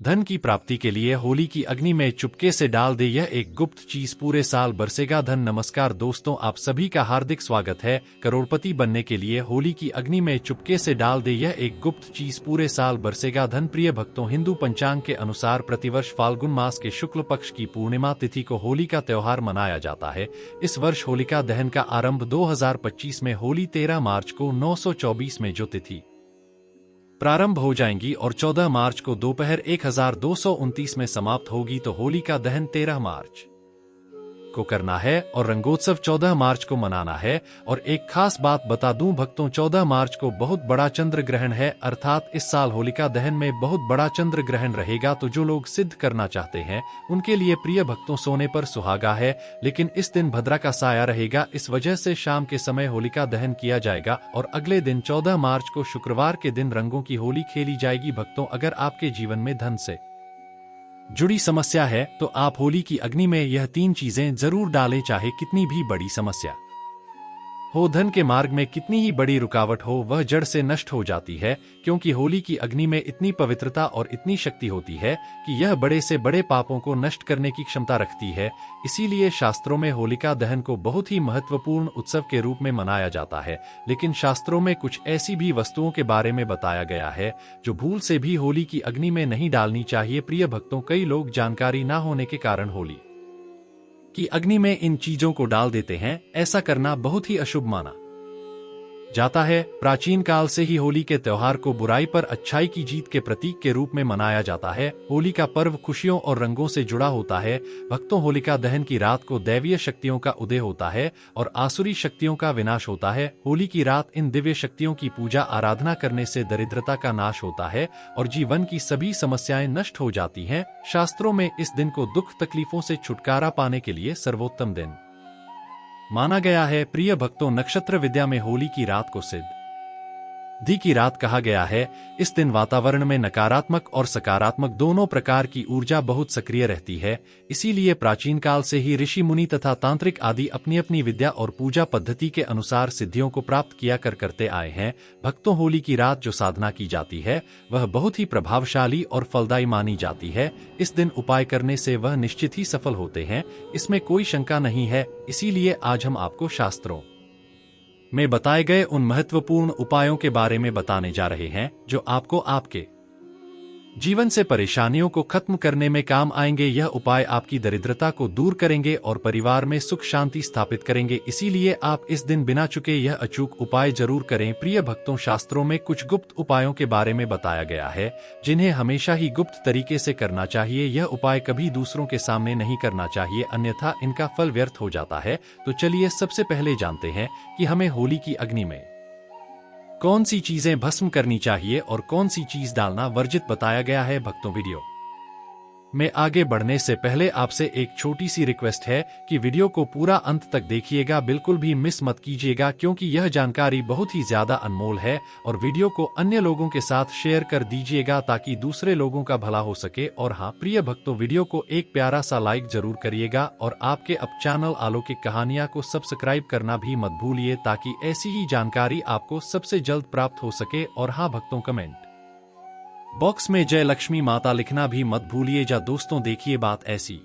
धन की प्राप्ति के लिए होली की अग्नि में चुपके से डाल दे, यह एक गुप्त चीज पूरे साल बरसेगा धन। नमस्कार दोस्तों, आप सभी का हार्दिक स्वागत है। करोड़पति बनने के लिए होली की अग्नि में चुपके से डाल दे, यह एक गुप्त चीज पूरे साल बरसेगा धन। प्रिय भक्तों, हिंदू पंचांग के अनुसार प्रतिवर्ष फाल्गुन मास के शुक्ल पक्ष की पूर्णिमा तिथि को होली का त्योहार मनाया जाता है। इस वर्ष होलिका दहन का आरंभ 2025 में होली 13 मार्च को 924 में जो तिथि प्रारंभ हो जाएंगी और 14 मार्च को दोपहर 1229 में समाप्त होगी। तो होली का दहन 13 मार्च को करना है और रंगोत्सव 14 मार्च को मनाना है। और एक खास बात बता दूं भक्तों, 14 मार्च को बहुत बड़ा चंद्र ग्रहण है, अर्थात इस साल होलिका दहन में बहुत बड़ा चंद्र ग्रहण रहेगा। तो जो लोग सिद्ध करना चाहते हैं उनके लिए प्रिय भक्तों सोने पर सुहागा है, लेकिन इस दिन भद्रा का साया रहेगा, इस वजह से शाम के समय होलिका दहन किया जाएगा और अगले दिन 14 मार्च को शुक्रवार के दिन रंगों की होली खेली जाएगी। भक्तों, अगर आपके जीवन में धन से जुड़ी समस्या है तो आप होली की अग्नि में यह 3 चीजें जरूर डालें, चाहे कितनी भी बड़ी समस्या हो। धन के मार्ग में कितनी ही बड़ी रुकावट हो, वह जड़ से नष्ट हो जाती है, क्योंकि होली की अग्नि में इतनी पवित्रता और इतनी शक्ति होती है कि यह बड़े से बड़े पापों को नष्ट करने की क्षमता रखती है। इसीलिए शास्त्रों में होलिका दहन को बहुत ही महत्वपूर्ण उत्सव के रूप में मनाया जाता है। लेकिन शास्त्रों में कुछ ऐसी भी वस्तुओं के बारे में बताया गया है जो भूल से भी होली की अग्नि में नहीं डालनी चाहिए। प्रिय भक्तों, कई लोग जानकारी न होने के कारण होली कि अग्नि में इन चीजों को डाल देते हैं। ऐसा करना बहुत ही अशुभ माना जाता है। प्राचीन काल से ही होली के त्योहार को बुराई पर अच्छाई की जीत के प्रतीक के रूप में मनाया जाता है। होली का पर्व खुशियों और रंगों से जुड़ा होता है। भक्तों, होलिका दहन की रात को दैवीय शक्तियों का उदय होता है और आसुरी शक्तियों का विनाश होता है। होली की रात इन दिव्य शक्तियों की पूजा आराधना करने से दरिद्रता का नाश होता है और जीवन की सभी समस्याएं नष्ट हो जाती हैं। शास्त्रों में इस दिन को दुख तकलीफों से छुटकारा पाने के लिए सर्वोत्तम दिन माना गया है। प्रिय भक्तों, नक्षत्र विद्या में होली की रात को सिद्धि की रात कहा गया है। इस दिन वातावरण में नकारात्मक और सकारात्मक दोनों प्रकार की ऊर्जा बहुत सक्रिय रहती है। इसीलिए प्राचीन काल से ही ऋषि मुनि तथा तांत्रिक आदि अपनी अपनी विद्या और पूजा पद्धति के अनुसार सिद्धियों को प्राप्त किया करते आए हैं। भक्तों, होली की रात जो साधना की जाती है वह बहुत ही प्रभावशाली और फलदायी मानी जाती है। इस दिन उपाय करने से वह निश्चित ही सफल होते हैं, इसमें कोई शंका नहीं है। इसीलिए आज हम आपको शास्त्रों में बताए गए उन महत्वपूर्ण उपायों के बारे में बताने जा रहे हैं जो आपको आपके जीवन से परेशानियों को खत्म करने में काम आएंगे। यह उपाय आपकी दरिद्रता को दूर करेंगे और परिवार में सुख शांति स्थापित करेंगे। इसीलिए आप इस दिन बिना चुके यह अचूक उपाय जरूर करें। प्रिय भक्तों, शास्त्रों में कुछ गुप्त उपायों के बारे में बताया गया है जिन्हें हमेशा ही गुप्त तरीके से करना चाहिए। यह उपाय कभी दूसरों के सामने नहीं करना चाहिए, अन्यथा इनका फल व्यर्थ हो जाता है। तो चलिए सबसे पहले जानते हैं कि हमें होली की अग्नि में कौन सी चीजें भस्म करनी चाहिए और कौन सी चीज डालना वर्जित बताया गया है। भक्तों, वीडियो में आगे बढ़ने से पहले आपसे एक छोटी सी रिक्वेस्ट है कि वीडियो को पूरा अंत तक देखिएगा, बिल्कुल भी मिस मत कीजिएगा, क्योंकि यह जानकारी बहुत ही ज्यादा अनमोल है। और वीडियो को अन्य लोगों के साथ शेयर कर दीजिएगा ताकि दूसरे लोगों का भला हो सके। और हाँ प्रिय भक्तों, वीडियो को एक प्यारा सा लाइक जरूर करिएगा और आपके अब चैनल अलौकिक कहानियां को सब्सक्राइब करना भी मत भूलिए ताकि ऐसी ही जानकारी आपको सबसे जल्द प्राप्त हो सके। और हाँ भक्तों, कमेंट बॉक्स में जय लक्ष्मी माता लिखना भी मत भूलिए। जा दोस्तों, देखिए बात ऐसी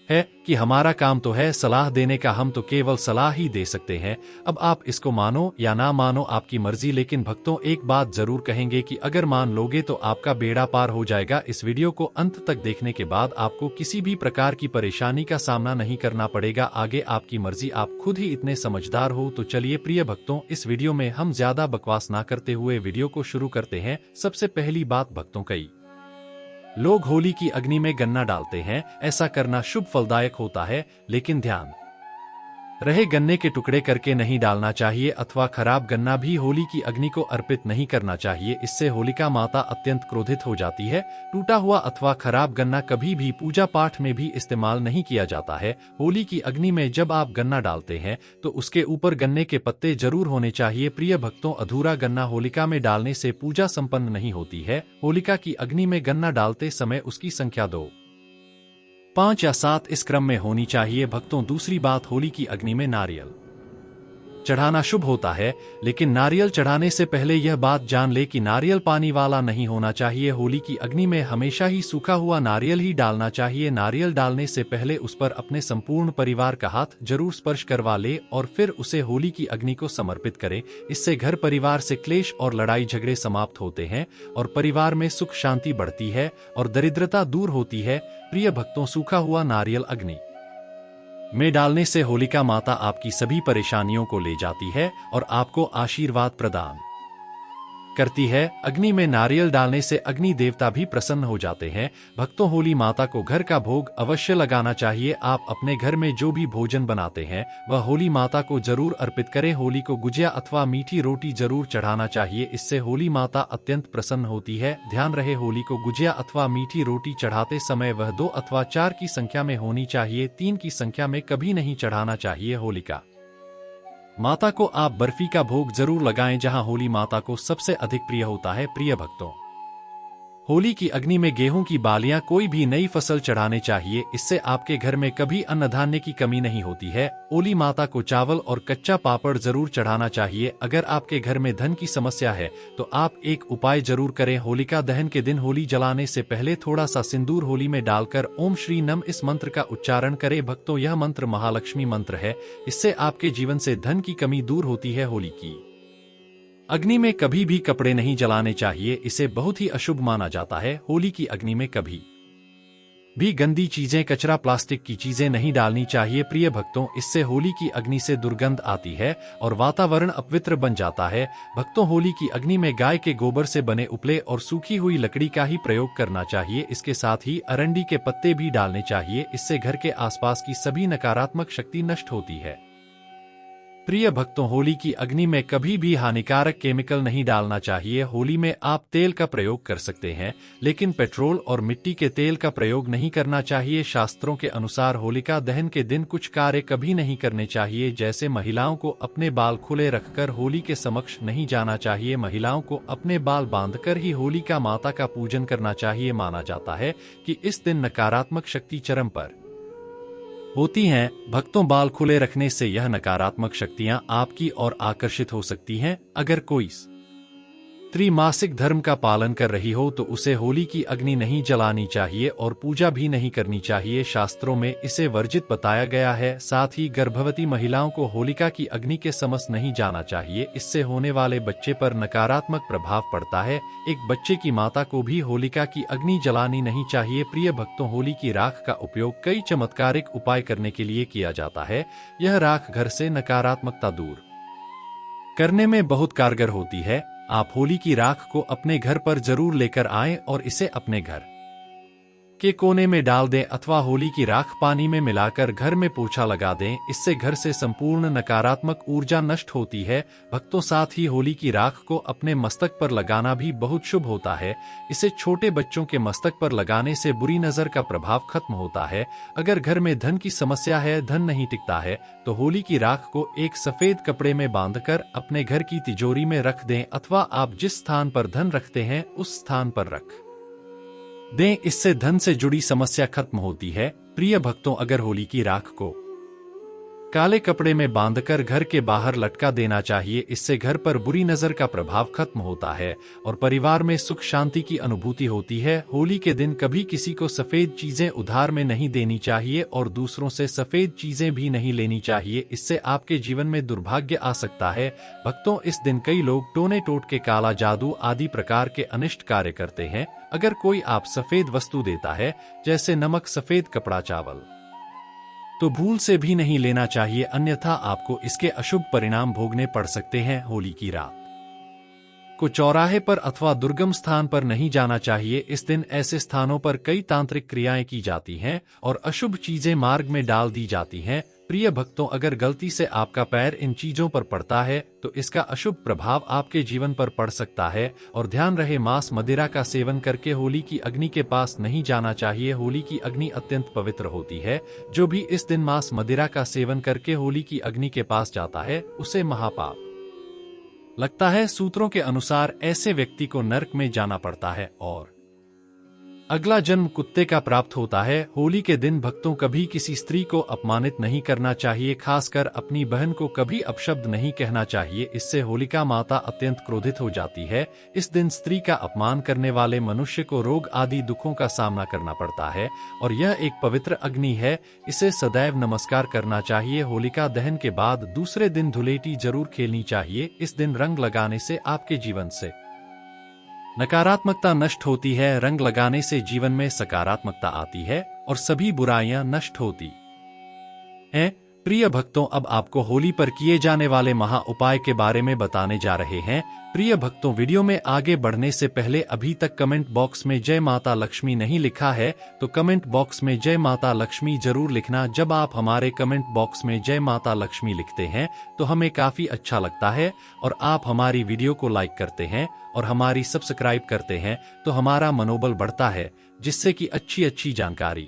है कि हमारा काम तो है सलाह देने का, हम तो केवल सलाह ही दे सकते हैं। अब आप इसको मानो या ना मानो आपकी मर्जी, लेकिन भक्तों एक बात जरूर कहेंगे कि अगर मान लोगे तो आपका बेड़ा पार हो जाएगा। इस वीडियो को अंत तक देखने के बाद आपको किसी भी प्रकार की परेशानी का सामना नहीं करना पड़ेगा। आगे आपकी मर्जी, आप खुद ही इतने समझदार हो। तो चलिए प्रिय भक्तों, इस वीडियो में हम ज्यादा बकवास ना करते हुए वीडियो को शुरू करते हैं। सबसे पहली बात भक्तों, कई लोग होली की अग्नि में गन्ना डालते हैं। ऐसा करना शुभ फलदायक होता है, लेकिन ध्यान रहे गन्ने के टुकड़े करके नहीं डालना चाहिए अथवा खराब गन्ना भी होली की अग्नि को अर्पित नहीं करना चाहिए। इससे होलिका माता अत्यंत क्रोधित हो जाती है। टूटा हुआ अथवा खराब गन्ना कभी भी पूजा पाठ में भी इस्तेमाल नहीं किया जाता है। होली की अग्नि में जब आप गन्ना डालते हैं तो उसके ऊपर गन्ने के पत्ते जरूर होने चाहिए। प्रिय भक्तों, अधूरा गन्ना होलिका में डालने से पूजा संपन्न नहीं होती है। होलिका की अग्नि में गन्ना डालते समय उसकी संख्या 2, 5 या 7 इस क्रम में होनी चाहिए। भक्तों, दूसरी बात, होली की अग्नि में नारियल चढ़ाना शुभ होता है, लेकिन नारियल चढ़ाने से पहले यह बात जान ले कि नारियल पानी वाला नहीं होना चाहिए। होली की अग्नि में हमेशा ही सूखा हुआ नारियल ही डालना चाहिए। नारियल डालने से पहले उस पर अपने संपूर्ण परिवार का हाथ जरूर स्पर्श करवा ले और फिर उसे होली की अग्नि को समर्पित करे। इससे घर परिवार से क्लेश और लड़ाई झगड़े समाप्त होते हैं और परिवार में सुख शांति बढ़ती है और दरिद्रता दूर होती है। प्रिय भक्तों, सूखा हुआ नारियल अग्नि में डालने से होलिका माता आपकी सभी परेशानियों को ले जाती है और आपको आशीर्वाद प्रदान करती है। अग्नि में नारियल डालने से अग्नि देवता भी प्रसन्न हो जाते हैं। भक्तों, होली माता को घर का भोग अवश्य लगाना चाहिए। आप अपने घर में जो भी भोजन बनाते हैं वह होली माता को जरूर अर्पित करें। होली को गुजिया अथवा मीठी रोटी जरूर चढ़ाना चाहिए, इससे होली माता अत्यंत प्रसन्न होती है। ध्यान रहे, होली को गुजिया अथवा मीठी रोटी चढ़ाते समय वह 2 अथवा 4 की संख्या में होनी चाहिए, 3 की संख्या में कभी नहीं चढ़ाना चाहिए। होलिका माता को आप बर्फी का भोग जरूर लगाएं, जहां होली माता को सबसे अधिक प्रिय होता है। प्रिय भक्तों, होली की अग्नि में गेहूं की बालियां कोई भी नई फसल चढ़ाने चाहिए, इससे आपके घर में कभी अन्न धान्य की कमी नहीं होती है। होली माता को चावल और कच्चा पापड़ जरूर चढ़ाना चाहिए। अगर आपके घर में धन की समस्या है तो आप एक उपाय जरूर करें। होलिका दहन के दिन होली जलाने से पहले थोड़ा सा सिंदूर होली में डालकर ओम श्री नम इस मंत्र का उच्चारण करें। भक्तों, यह मंत्र महालक्ष्मी मंत्र है, इससे आपके जीवन से धन की कमी दूर होती है। होली की अग्नि में कभी भी कपड़े नहीं जलाने चाहिए, इसे बहुत ही अशुभ माना जाता है। होली की अग्नि में कभी भी गंदी चीजें, कचरा, प्लास्टिक की चीजें नहीं डालनी चाहिए। प्रिय भक्तों, इससे होली की अग्नि से दुर्गंध आती है और वातावरण अपवित्र बन जाता है। भक्तों, होली की अग्नि में गाय के गोबर से बने उपले और सूखी हुई लकड़ी का ही प्रयोग करना चाहिए। इसके साथ ही अरंडी के पत्ते भी डालने चाहिए, इससे घर के आसपास की सभी नकारात्मक शक्ति नष्ट होती है। प्रिय भक्तों, होली की अग्नि में कभी भी हानिकारक केमिकल नहीं डालना चाहिए। होली में आप तेल का प्रयोग कर सकते हैं, लेकिन पेट्रोल और मिट्टी के तेल का प्रयोग नहीं करना चाहिए। शास्त्रों के अनुसार होलिका दहन के दिन कुछ कार्य कभी नहीं करने चाहिए, जैसे महिलाओं को अपने बाल खुले रखकर होली के समक्ष नहीं जाना चाहिए। महिलाओं को अपने बाल बांधकर ही होलिका माता का पूजन करना चाहिए। माना जाता है कि इस दिन नकारात्मक शक्ति चरम पर होती हैं। भक्तों, बाल खुले रखने से यह नकारात्मक शक्तियां आपकी ओर आकर्षित हो सकती हैं। अगर कोई त्रिमासिक धर्म का पालन कर रही हो तो उसे होली की अग्नि नहीं जलानी चाहिए और पूजा भी नहीं करनी चाहिए। शास्त्रों में इसे वर्जित बताया गया है। साथ ही गर्भवती महिलाओं को होलिका की अग्नि के समक्ष नहीं जाना चाहिए, इससे होने वाले बच्चे पर नकारात्मक प्रभाव पड़ता है। एक बच्चे की माता को भी होलिका की अग्नि जलानी नहीं चाहिए। प्रिय भक्तों, होली की राख का उपयोग कई चमत्कारिक उपाय करने के लिए किया जाता है। यह राख घर से नकारात्मकता दूर करने में बहुत कारगर होती है। आप होली की राख को अपने घर पर जरूर लेकर आएं और इसे अपने घर के कोने में डाल दें अथवा होली की राख पानी में मिलाकर घर में पोछा लगा दें। इससे घर से संपूर्ण नकारात्मक ऊर्जा नष्ट होती है। भक्तों, साथ ही होली की राख को अपने मस्तक पर लगाना भी बहुत शुभ होता है। इसे छोटे बच्चों के मस्तक पर लगाने से बुरी नजर का प्रभाव खत्म होता है। अगर घर में धन की समस्या है, धन नहीं टिकता है, तो होली की राख को एक सफेद कपड़े में बांधकर अपने घर की तिजोरी में रख दें अथवा आप जिस स्थान पर धन रखते हैं उस स्थान पर रख दें। इससे धन से जुड़ी समस्या खत्म होती है। प्रिय भक्तों, अगर होली की राख को काले कपड़े में बांधकर घर के बाहर लटका देना चाहिए, इससे घर पर बुरी नजर का प्रभाव खत्म होता है और परिवार में सुख शांति की अनुभूति होती है। होली के दिन कभी किसी को सफेद चीजें उधार में नहीं देनी चाहिए और दूसरों से सफेद चीजें भी नहीं लेनी चाहिए, इससे आपके जीवन में दुर्भाग्य आ सकता है। भक्तों, इस दिन कई लोग टोने टोटके, काला जादू आदि प्रकार के अनिष्ट कार्य करते हैं। अगर कोई आप सफेद वस्तु देता है, जैसे नमक, सफेद कपड़ा, चावल, तो भूल से भी नहीं लेना चाहिए, अन्यथा आपको इसके अशुभ परिणाम भोगने पड़ सकते हैं। होली की रात को चौराहे पर अथवा दुर्गम स्थान पर नहीं जाना चाहिए। इस दिन ऐसे स्थानों पर कई तांत्रिक क्रियाएं की जाती हैं और अशुभ चीजें मार्ग में डाल दी जाती हैं। प्रिय भक्तों, अगर गलती से आपका पैर इन चीजों पर पड़ता है तो इसका अशुभ प्रभाव आपके जीवन पर पड़ सकता है। और ध्यान रहे, मांस मदिरा का सेवन करके होली की अग्नि के पास नहीं जाना चाहिए। होली की अग्नि अत्यंत पवित्र होती है। जो भी इस दिन मांस मदिरा का सेवन करके होली की अग्नि के पास जाता है उसे महापाप लगता है। सूत्रों के अनुसार ऐसे व्यक्ति को नरक में जाना पड़ता है और अगला जन्म कुत्ते का प्राप्त होता है। होली के दिन भक्तों कभी किसी स्त्री को अपमानित नहीं करना चाहिए, खासकर अपनी बहन को कभी अपशब्द नहीं कहना चाहिए, इससे होलिका माता अत्यंत क्रोधित हो जाती है। इस दिन स्त्री का अपमान करने वाले मनुष्य को रोग आदि दुखों का सामना करना पड़ता है और यह एक पवित्र अग्नि है, इसे सदैव नमस्कार करना चाहिए। होलिका दहन के बाद दूसरे दिन धुलेटी जरूर खेलनी चाहिए। इस दिन रंग लगाने से आपके जीवन से नकारात्मकता नष्ट होती है। रंग लगाने से जीवन में सकारात्मकता आती है और सभी बुराइयां नष्ट होती हैं। प्रिय भक्तों, अब आपको होली पर किए जाने वाले महा उपाय के बारे में बताने जा रहे हैं। प्रिय भक्तों, वीडियो में आगे बढ़ने से पहले अभी तक कमेंट बॉक्स में जय माता लक्ष्मी नहीं लिखा है तो कमेंट बॉक्स में जय माता लक्ष्मी जरूर लिखना। जब आप हमारे कमेंट बॉक्स में जय माता लक्ष्मी लिखते हैं तो हमें काफी अच्छा लगता है और आप हमारी वीडियो को लाइक करते हैं और हमारी सब्सक्राइब करते हैं तो हमारा मनोबल बढ़ता है, जिससे कि अच्छी जानकारी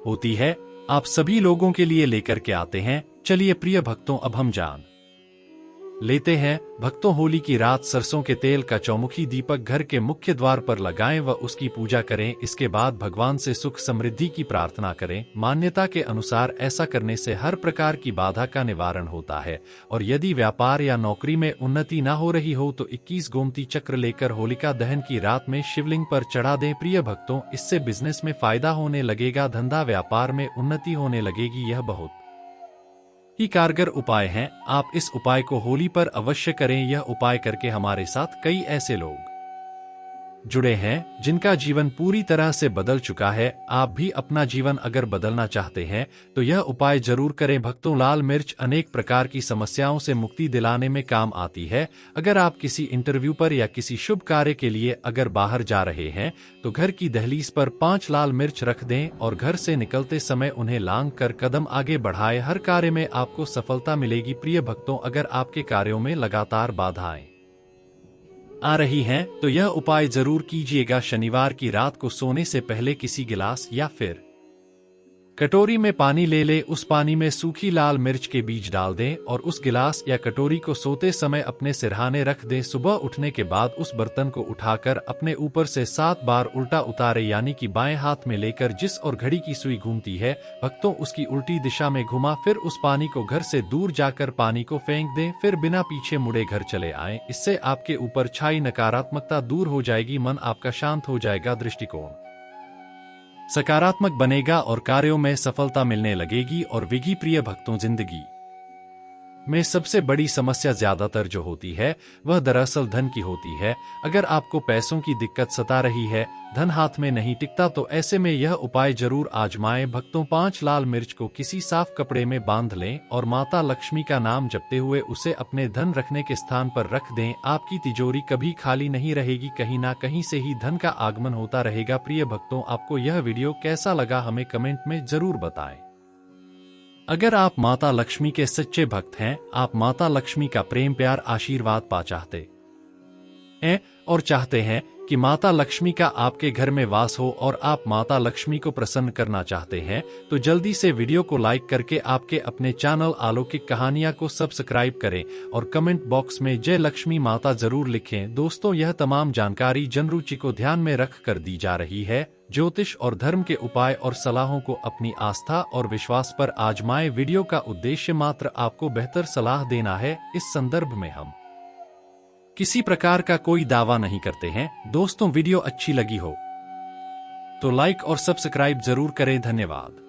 होती है आप सभी लोगों के लिए लेकर के आते हैं। चलिए प्रिय भक्तों, अब हम जान लेते हैं। भक्तों, होली की रात सरसों के तेल का चौमुखी दीपक घर के मुख्य द्वार पर लगाएं व उसकी पूजा करें। इसके बाद भगवान से सुख समृद्धि की प्रार्थना करें। मान्यता के अनुसार ऐसा करने से हर प्रकार की बाधा का निवारण होता है और यदि व्यापार या नौकरी में उन्नति न हो रही हो तो 21 गोमती चक्र लेकर होलिका दहन की रात में शिवलिंग पर चढ़ा दें। प्रिय भक्तों, इससे बिजनेस में फायदा होने लगेगा, धंधा व्यापार में उन्नति होने लगेगी। यह बहुत ही कारगर उपाय हैं। आप इस उपाय को होली पर अवश्य करें। यह उपाय करके हमारे साथ कई ऐसे लोग जुड़े हैं जिनका जीवन पूरी तरह से बदल चुका है। आप भी अपना जीवन अगर बदलना चाहते हैं तो यह उपाय जरूर करें। भक्तों, लाल मिर्च अनेक प्रकार की समस्याओं से मुक्ति दिलाने में काम आती है। अगर आप किसी इंटरव्यू पर या किसी शुभ कार्य के लिए अगर बाहर जा रहे हैं तो घर की दहलीज पर 5 लाल मिर्च रख दें और घर से निकलते समय उन्हें लांघ कर कदम आगे बढ़ाएं। हर कार्य में आपको सफलता मिलेगी। प्रिय भक्तों, अगर आपके कार्यों में लगातार बाधाएं आ रही हैं तो यह उपाय जरूर कीजिएगा। शनिवार की रात को सोने से पहले किसी गिलास या फिर कटोरी में पानी ले ले, उस पानी में सूखी लाल मिर्च के बीज डाल दें और उस गिलास या कटोरी को सोते समय अपने सिरहाने रख दें। सुबह उठने के बाद उस बर्तन को उठाकर अपने ऊपर से 7 बार उल्टा उतारे, यानी कि बाएं हाथ में लेकर जिस और घड़ी की सुई घूमती है भक्तों उसकी उल्टी दिशा में घुमा, फिर उस पानी को घर से दूर जाकर पानी को फेंक दें, फिर बिना पीछे मुड़े घर चले आएं। इससे आपके ऊपर छाई नकारात्मकता दूर हो जाएगी, मन आपका शांत हो जाएगा, दृष्टिकोण सकारात्मक बनेगा और कार्यों में सफलता मिलने लगेगी। और विधि प्रिय भक्तों, जिंदगी में सबसे बड़ी समस्या ज्यादातर जो होती है वह दरअसल धन की होती है। अगर आपको पैसों की दिक्कत सता रही है, धन हाथ में नहीं टिकता, तो ऐसे में यह उपाय जरूर आजमाएं। भक्तों, 5 लाल मिर्च को किसी साफ कपड़े में बांध लें और माता लक्ष्मी का नाम जपते हुए उसे अपने धन रखने के स्थान पर रख दें। आपकी तिजोरी कभी खाली नहीं रहेगी, कहीं ना कहीं से ही धन का आगमन होता रहेगा। प्रिय भक्तों, आपको यह वीडियो कैसा लगा हमें कमेंट में जरूर बताएं। अगर आप माता लक्ष्मी के सच्चे भक्त हैं, आप माता लक्ष्मी का प्रेम प्यार आशीर्वाद पा चाहते हैं और चाहते हैं कि माता लक्ष्मी का आपके घर में वास हो और आप माता लक्ष्मी को प्रसन्न करना चाहते हैं, तो जल्दी से वीडियो को लाइक करके आपके अपने चैनल अलौकिक कहानियां को सब्सक्राइब करें और कमेंट बॉक्स में जय लक्ष्मी माता जरूर लिखें। दोस्तों, यह तमाम जानकारी जनरुचि को ध्यान में रख कर दी जा रही है। ज्योतिष और धर्म के उपाय और सलाहों को अपनी आस्था और विश्वास पर आजमाएं। वीडियो का उद्देश्य मात्र आपको बेहतर सलाह देना है। इस संदर्भ में हम किसी प्रकार का कोई दावा नहीं करते हैं। दोस्तों, वीडियो अच्छी लगी हो तो लाइक और सब्सक्राइब जरूर करें। धन्यवाद।